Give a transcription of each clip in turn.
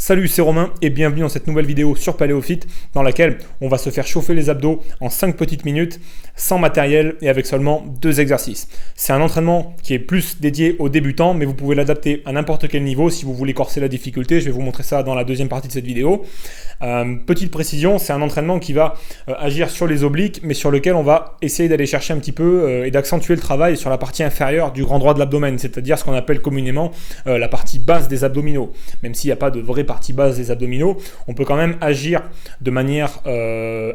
Salut, c'est Romain et bienvenue dans cette nouvelle vidéo sur PaléoFit dans laquelle on va se faire chauffer les abdos en 5 petites minutes sans matériel et avec seulement 2 exercices. C'est un entraînement qui est plus dédié aux débutants mais vous pouvez l'adapter à n'importe quel niveau si vous voulez corser la difficulté. Je vais vous montrer ça dans la deuxième partie de cette vidéo. Petite précision, c'est un entraînement qui va agir sur les obliques mais sur lequel on va essayer d'aller chercher un petit peu et d'accentuer le travail sur la partie inférieure du grand droit de l'abdomen, c'est-à-dire ce qu'on appelle communément la partie basse des abdominaux. Même s'il n'y a pas de vraie partie basse des abdominaux, on peut quand même agir de manière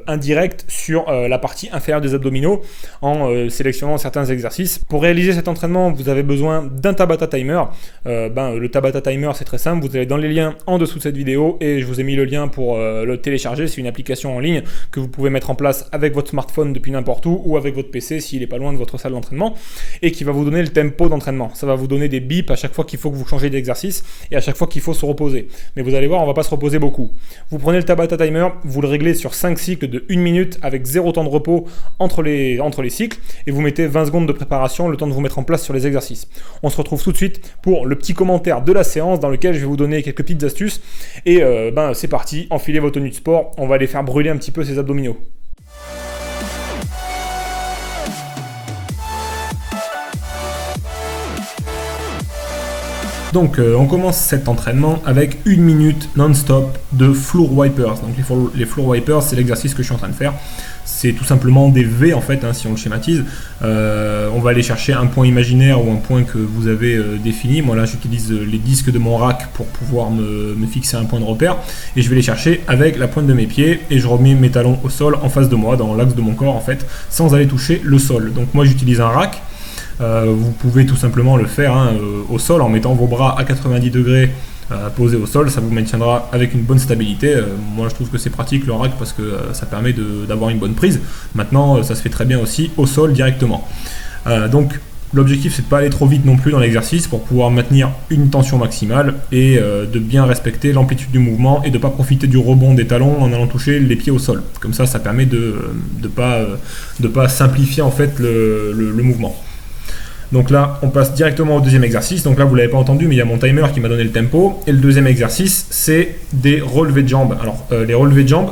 indirecte sur la partie inférieure des abdominaux en sélectionnant certains exercices. Pour réaliser cet entraînement, vous avez besoin d'un Tabata Timer. Le Tabata Timer, c'est très simple, vous allez dans les liens en dessous de cette vidéo et je vous ai mis le lien pour le télécharger. C'est une application en ligne que vous pouvez mettre en place avec votre smartphone depuis n'importe où ou avec votre PC s'il n'est pas loin de votre salle d'entraînement et qui va vous donner le tempo d'entraînement. Ça va vous donner des bips à chaque fois qu'il faut que vous changez d'exercice et à chaque fois qu'il faut se reposer. Mais vous allez voir, on va pas se reposer beaucoup. Vous prenez le Tabata Timer, vous le réglez sur 5 cycles de 1 minute avec 0 temps de repos entre les cycles et vous mettez 20 secondes de préparation, le temps de vous mettre en place sur les exercices. On se retrouve tout de suite pour le petit commentaire de la séance dans lequel je vais vous donner quelques petites astuces et c'est parti, enfilez vos tenues de sport, on va aller faire brûler un petit peu ces abdominaux. Donc on commence cet entraînement avec 1 minute non-stop de floor wipers. Donc les floor wipers, c'est l'exercice que je suis en train de faire. C'est tout simplement des V en fait, si on le schématise. On va aller chercher un point imaginaire ou un point que vous avez défini. Moi là j'utilise les disques de mon rack pour pouvoir me fixer un point de repère. Et je vais les chercher avec la pointe de mes pieds et je remets mes talons au sol en face de moi, dans l'axe de mon corps en fait, sans aller toucher le sol. Donc moi j'utilise un rack. Vous pouvez tout simplement le faire au sol en mettant vos bras à 90 degrés posés au sol, ça vous maintiendra avec une bonne stabilité. Moi je trouve que c'est pratique le rack parce que ça permet d'avoir une bonne prise. Maintenant ça se fait très bien aussi au sol directement. Donc l'objectif c'est de ne pas aller trop vite non plus dans l'exercice pour pouvoir maintenir une tension maximale et de bien respecter l'amplitude du mouvement et de ne pas profiter du rebond des talons en allant toucher les pieds au sol. Comme ça permet de pas simplifier en fait le mouvement. Donc là, on passe directement au deuxième exercice. Donc là, vous ne l'avez pas entendu, mais il y a mon timer qui m'a donné le tempo. Et le deuxième exercice, c'est des relevés de jambes. Alors, les relevés de jambes,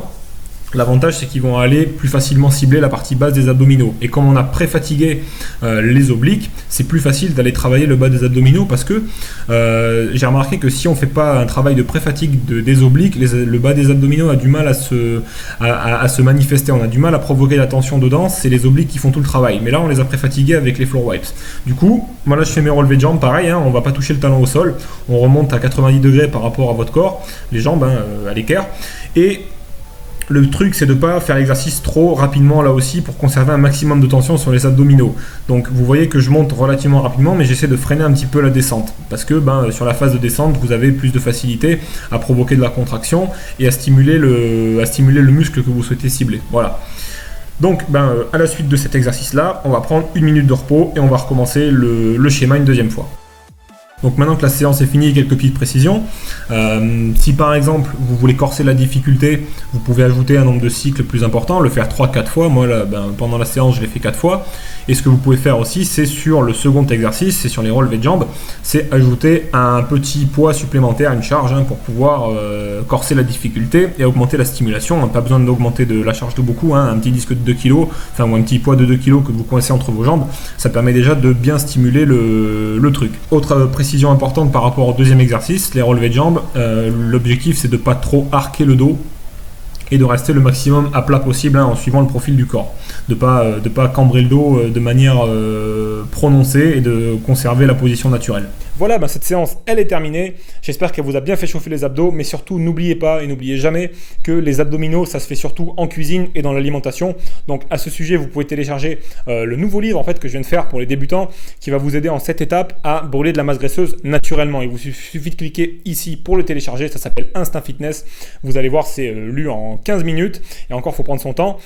l'avantage, c'est qu'ils vont aller plus facilement cibler la partie basse des abdominaux. Et comme on a préfatigué les obliques, c'est plus facile d'aller travailler le bas des abdominaux parce que j'ai remarqué que si on ne fait pas un travail de préfatigue des obliques, le bas des abdominaux a du mal à se manifester. On a du mal à provoquer la tension dedans. C'est les obliques qui font tout le travail. Mais là, on les a préfatigués avec les floor wipes. Du coup, moi là, je fais mes relevés de jambes. Pareil, on ne va pas toucher le talon au sol. On remonte à 90 degrés par rapport à votre corps. Les jambes à l'équerre. Et le truc, c'est de ne pas faire l'exercice trop rapidement là aussi pour conserver un maximum de tension sur les abdominaux. Donc vous voyez que je monte relativement rapidement, mais j'essaie de freiner un petit peu la descente. Parce que sur la phase de descente, vous avez plus de facilité à provoquer de la contraction et à stimuler le muscle que vous souhaitez cibler. Voilà. Donc à la suite de cet exercice-là, on va prendre 1 minute de repos et on va recommencer le schéma une deuxième fois. Donc maintenant que la séance est finie, quelques petites précisions. Si par exemple vous voulez corser la difficulté, vous pouvez ajouter un nombre de cycles plus important, le faire 3-4 fois. Moi là, pendant la séance je l'ai fait 4 fois. Et ce que vous pouvez faire aussi, c'est sur le second exercice, c'est sur les relevés de jambes, c'est ajouter un petit poids supplémentaire, une charge pour pouvoir corser la difficulté et augmenter la stimulation. Pas besoin d'augmenter la charge de beaucoup, un petit disque de 2 kg, ou un petit poids de 2 kg que vous coincez entre vos jambes, ça permet déjà de bien stimuler le truc. Autre précision importante par rapport au deuxième exercice, les relevés de jambes, l'objectif c'est de ne pas trop arquer le dos et de rester le maximum à plat possible en suivant le profil du corps. De pas cambrer le dos de manière prononcée et de conserver la position naturelle. Voilà, cette séance, elle est terminée. J'espère qu'elle vous a bien fait chauffer les abdos, mais surtout, n'oubliez pas et n'oubliez jamais que les abdominaux, ça se fait surtout en cuisine et dans l'alimentation. Donc, à ce sujet, vous pouvez télécharger le nouveau livre en fait que je viens de faire pour les débutants, qui va vous aider en 7 étapes à brûler de la masse graisseuse naturellement. Il vous suffit de cliquer ici pour le télécharger. Ça s'appelle Instinct Fitness. Vous allez voir, c'est lu en 15 minutes et encore, il faut prendre son temps.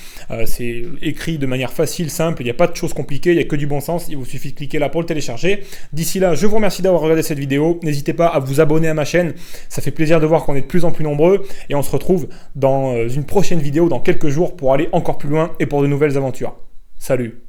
C'est écrit de manière facile, simple. Il n'y a pas de choses compliquées, il n'y a que du bon sens. Il vous suffit de cliquer là pour le télécharger. D'ici là, je vous remercie d'avoir regardé cette vidéo. N'hésitez pas à vous abonner à ma chaîne. Ça fait plaisir de voir qu'on est de plus en plus nombreux et on se retrouve dans une prochaine vidéo dans quelques jours pour aller encore plus loin et pour de nouvelles aventures. Salut!